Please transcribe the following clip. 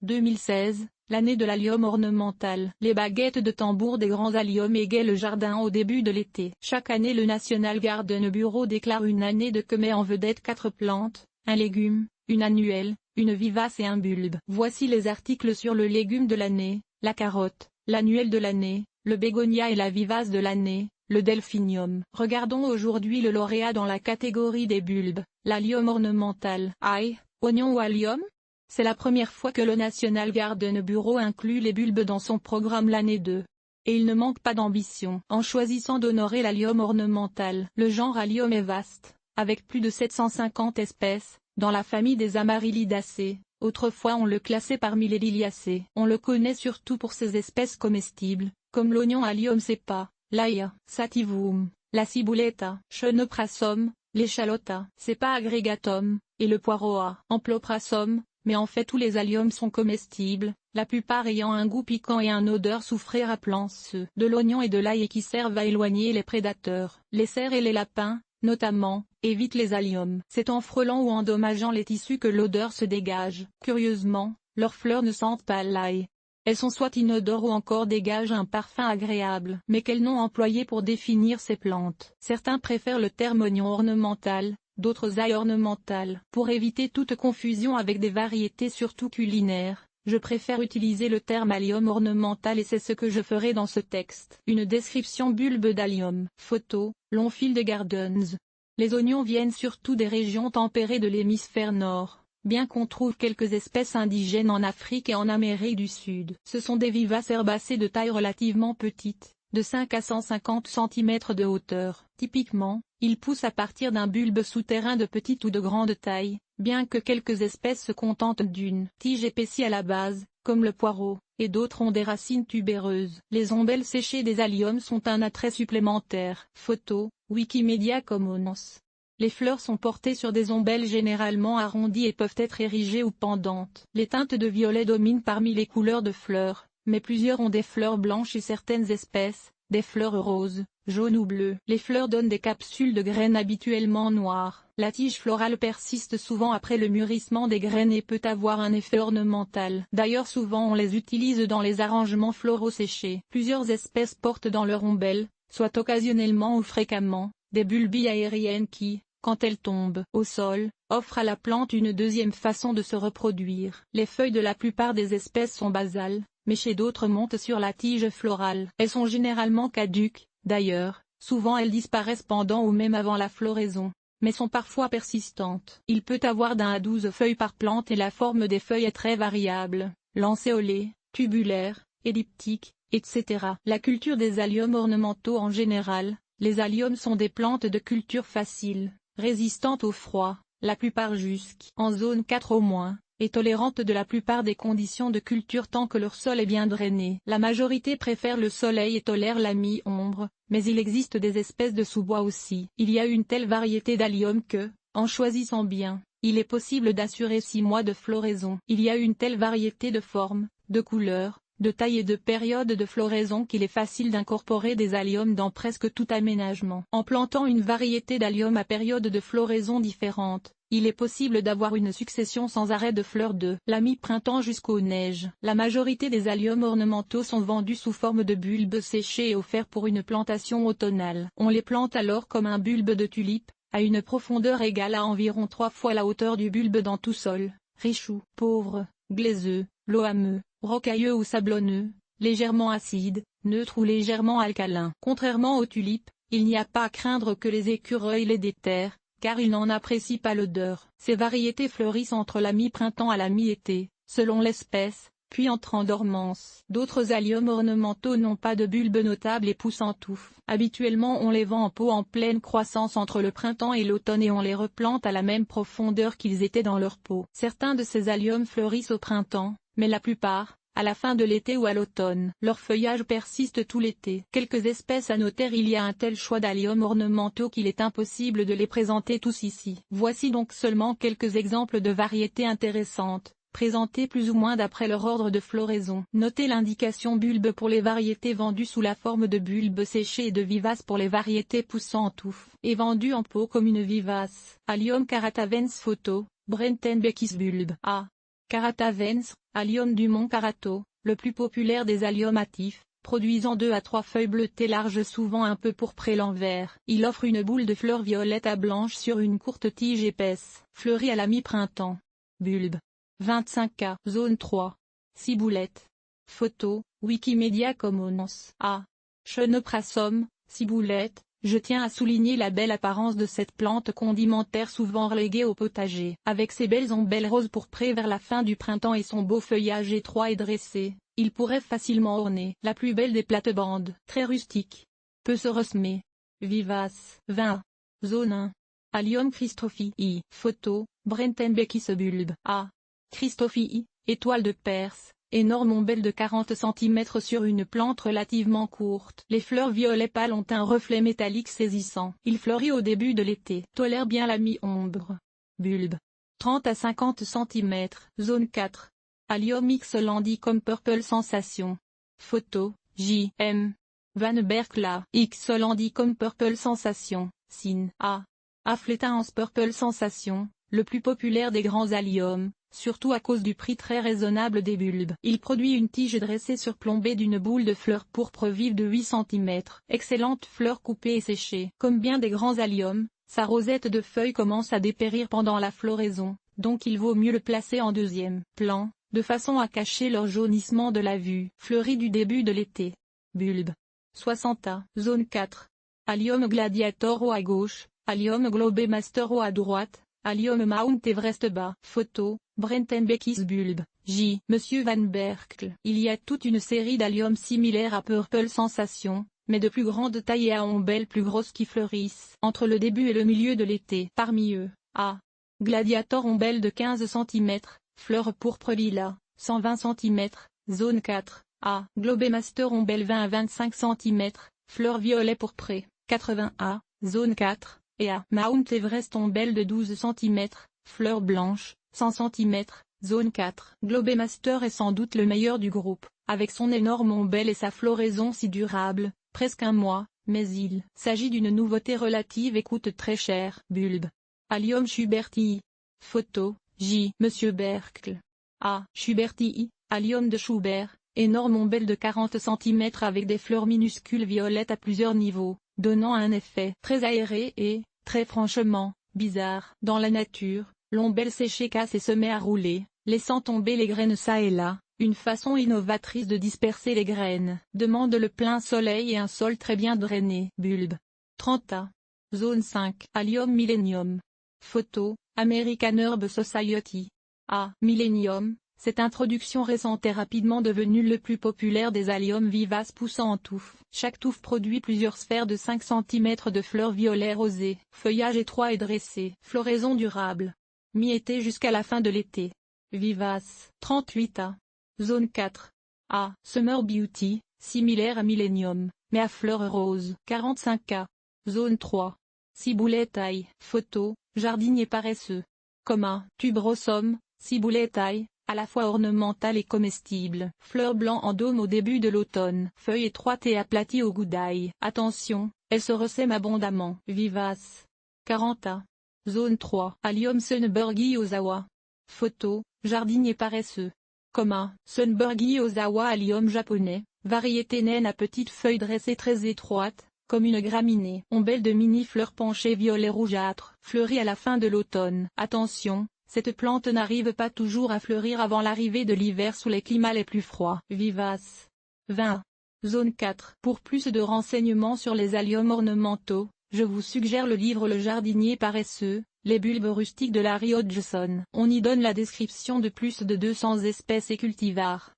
2016, l'année de l'allium ornemental. Les baguettes de tambour des grands alliums égayent le jardin au début de l'été. Chaque année le National Garden Bureau déclare une année de met en vedette 4 plantes, un légume, une annuelle, une vivace et un bulbe. Voici les articles sur le légume de l'année, la carotte, l'annuelle de l'année, le bégonia et la vivace de l'année, le delphinium. Regardons aujourd'hui le lauréat dans la catégorie des bulbes, l'allium ornemental. Ail, oignon ou allium? C'est la première fois que le National Garden Bureau inclut les bulbes dans son programme l'année 2. Et il ne manque pas d'ambition. En choisissant d'honorer l'allium ornemental, le genre allium est vaste, avec plus de 750 espèces, dans la famille des Amaryllidaceae. Autrefois on le classait parmi les Liliacées. On le connaît surtout pour ses espèces comestibles, comme l'oignon allium cepa, l'ail, sativum, la cibouletta, Schoenoprasum, l'échalote, cepa aggregatum, et le poireau Amploprasum, mais en fait tous les alliums sont comestibles, la plupart ayant un goût piquant et une odeur soufrée rappelant ceux de l'oignon et de l'ail et qui servent à éloigner les prédateurs. Les cerfs et les lapins, notamment, évitent les alliums. C'est en frôlant ou en dommageant les tissus que l'odeur se dégage. Curieusement, leurs fleurs ne sentent pas l'ail. Elles sont soit inodores ou encore dégagent un parfum agréable. Mais quel nom employer pour définir ces plantes? Certains préfèrent le terme oignon ornemental, d'autres ail ornemental. Pour éviter toute confusion avec des variétés surtout culinaires, je préfère utiliser le terme allium ornemental et c'est ce que je ferai dans ce texte. Une description bulbe d'allium. Photo, Longfield Gardens. Les oignons viennent surtout des régions tempérées de l'hémisphère nord, bien qu'on trouve quelques espèces indigènes en Afrique et en Amérique du Sud. Ce sont des vivaces herbacées de taille relativement petite, de 5 à 150 cm de hauteur. Typiquement, ils poussent à partir d'un bulbe souterrain de petite ou de grande taille, bien que quelques espèces se contentent d'une tige épaissie à la base, comme le poireau, et d'autres ont des racines tubéreuses. Les ombelles séchées des alliums sont un attrait supplémentaire. Photo, Wikimedia Commons. Les fleurs sont portées sur des ombelles généralement arrondies et peuvent être érigées ou pendantes. Les teintes de violet dominent parmi les couleurs de fleurs, mais plusieurs ont des fleurs blanches et certaines espèces, des fleurs roses, jaunes ou bleues. Les fleurs donnent des capsules de graines habituellement noires. La tige florale persiste souvent après le mûrissement des graines et peut avoir un effet ornemental. D'ailleurs souvent on les utilise dans les arrangements floraux séchés. Plusieurs espèces portent dans leur ombelle, soit occasionnellement ou fréquemment, des bulbilles aériennes qui, quand elles tombent au sol, offrent à la plante une deuxième façon de se reproduire. Les feuilles de la plupart des espèces sont basales, mais chez d'autres montent sur la tige florale. Elles sont généralement caduques, d'ailleurs, souvent elles disparaissent pendant ou même avant la floraison, mais sont parfois persistantes. Il peut avoir d'1 à 12 feuilles par plante et la forme des feuilles est très variable, lancéolées, tubulaires, elliptiques, etc. La culture des alliums ornementaux en général. Les alliums sont des plantes de culture facile, résistantes au froid, la plupart jusqu'en zone 4 au moins, et tolérantes de la plupart des conditions de culture tant que leur sol est bien drainé. La majorité préfère le soleil et tolère la mi-ombre, mais il existe des espèces de sous-bois aussi. Il y a une telle variété d'alliums que, en choisissant bien, il est possible d'assurer 6 mois de floraison. Il y a une telle variété de formes, de couleurs, de taille et de période de floraison qu'il est facile d'incorporer des alliums dans presque tout aménagement. En plantant une variété d'alliums à période de floraison différentes, il est possible d'avoir une succession sans arrêt de fleurs de la mi-printemps jusqu'aux neiges. La majorité des alliums ornementaux sont vendus sous forme de bulbes séchés et offerts pour une plantation automnale. On les plante alors comme un bulbe de tulipe, à une profondeur égale à environ 3 fois la hauteur du bulbe dans tout sol, riche ou pauvre, glaiseux, loameux, rocailleux ou sablonneux, légèrement acide, neutre ou légèrement alcalin. Contrairement aux tulipes, il n'y a pas à craindre que les écureuils les déterrent, car ils n'en apprécient pas l'odeur. Ces variétés fleurissent entre la mi-printemps à la mi-été, selon l'espèce, puis entrent en dormance. D'autres alliums ornementaux n'ont pas de bulbe notable et poussent en touffe. Habituellement on les vend en pot en pleine croissance entre le printemps et l'automne et on les replante à la même profondeur qu'ils étaient dans leur pot. Certains de ces alliums fleurissent au printemps, mais la plupart, à la fin de l'été ou à l'automne. Leur feuillage persiste tout l'été. Quelques espèces à noter. Il y a un tel choix d'alliums ornementaux qu'il est impossible de les présenter tous ici. Voici donc seulement quelques exemples de variétés intéressantes, présentées plus ou moins d'après leur ordre de floraison. Notez l'indication bulbe pour les variétés vendues sous la forme de bulbes séchés et de vivaces pour les variétés poussant en touffe, et vendues en pot comme une vivace. Allium caratavens photo, Brentenbeckis bulbe A. Caratavens, Allium du mont Carato, le plus populaire des alliums hâtifs, produisant 2 à 3 feuilles bleutées larges souvent un peu pourprées l'envers. Il offre une boule de fleurs violettes à blanches sur une courte tige épaisse, fleurie à la mi-printemps. Bulbe. 25K. Zone 3. Ciboulette. Photo, Wikimedia Commons. A. Chenoprasum, ciboulette. Je tiens à souligner la belle apparence de cette plante condimentaire souvent reléguée au potager. Avec ses belles ombelles roses pourprées vers la fin du printemps et son beau feuillage étroit et dressé, il pourrait facilement orner la plus belle des plates-bandes. Très rustique. Peut se ressemer. Vivace. 20. Zone 1. Allium christophii. Photo, Brentenbeckis bulbe. A. Christophii, étoile de Perse. Énorme ombelle de 40 cm sur une plante relativement courte. Les fleurs violet pâle ont un reflet métallique saisissant. Il fleurit au début de l'été. Tolère bien la mi-ombre. Bulbe. 30 à 50 cm. Zone 4. Allium X Landicum Purple Sensation. Photo, J.M. Van Berkla. X Landicum Purple Sensation. Sin. A. Affletans Purple Sensation, le plus populaire des grands alliums, surtout à cause du prix très raisonnable des bulbes. Il produit une tige dressée surplombée d'une boule de fleurs pourpre vive de 8 cm. Excellente fleur coupée et séchée. Comme bien des grands alliums, sa rosette de feuilles commence à dépérir pendant la floraison, donc il vaut mieux le placer en deuxième plan, de façon à cacher leur jaunissement de la vue. Fleurit du début de l'été. Bulbe. 60A. Zone 4. Allium Gladiator à gauche, Allium Globemaster à droite. Allium Mount Everest bas. Photo, Brentenbeckis bulbe. J. Monsieur Van Berkel. Il y a toute une série d'alliums similaires à Purple Sensation, mais de plus grande taille et à ombelles plus grosses qui fleurissent entre le début et le milieu de l'été. Parmi eux, A. Gladiator ombelle de 15 cm, fleurs pourpre lilas, 120 cm, zone 4. A. Globemaster ombelle 20 à 25 cm, fleurs violet pourpré, 80 A, zone 4. Et à Mount Everest ombelle de 12 cm, fleurs blanches, 100 cm, zone 4. Globemaster est sans doute le meilleur du groupe, avec son énorme ombelle et sa floraison si durable, presque un mois, mais il s'agit d'une nouveauté relative et coûte très cher. Bulbe. Allium Schubertii. Photo, J. Monsieur Berkel. A. Schubertii, Allium de Schubert, énorme ombelle de 40 cm avec des fleurs minuscules violettes à plusieurs niveaux, donnant un effet très aéré et, très franchement, bizarre. Dans la nature, l'ombelle séchée casse et se met à rouler, laissant tomber les graines çà et là, une façon innovatrice de disperser les graines. Demande le plein soleil et un sol très bien drainé. Bulbe. 30A. Zone 5. Allium Millennium. Photo, American Herb Society. A. Millennium. Cette introduction récente est rapidement devenue le plus populaire des alliums vivaces poussant en touffe. Chaque touffe produit plusieurs sphères de 5 cm de fleurs violet rosées. Feuillage étroit et dressé. Floraison durable. Mi-été jusqu'à la fin de l'été. Vivace. 38A. Zone 4. A. Summer Beauty, similaire à Millennium, mais à fleurs roses. 45A. Zone 3. Ciboulette. Photo, jardinier paresseux. Tuberosum, ciboulette, à la fois ornementale et comestible. Fleurs blanc en dôme au début de l'automne. Feuilles étroites et aplaties au goût d'ail. Attention, elles se ressèment abondamment. Vivace. 40A. Zone 3. Allium Sunburgi Ozawa. Photo, jardinier paresseux. Sunburgi Ozawa allium japonais, variété naine à petites feuilles dressées très étroites, comme une graminée. Ombelle de mini-fleurs penchées violet rougeâtre. Fleurit à la fin de l'automne. Attention, cette plante n'arrive pas toujours à fleurir avant l'arrivée de l'hiver sous les climats les plus froids. Vivace. 20. Zone 4. Pour plus de renseignements sur les alliums ornementaux, je vous suggère le livre Le jardinier paresseux, les bulbes rustiques de Larry Hodgson. On y donne la description de plus de 200 espèces et cultivars.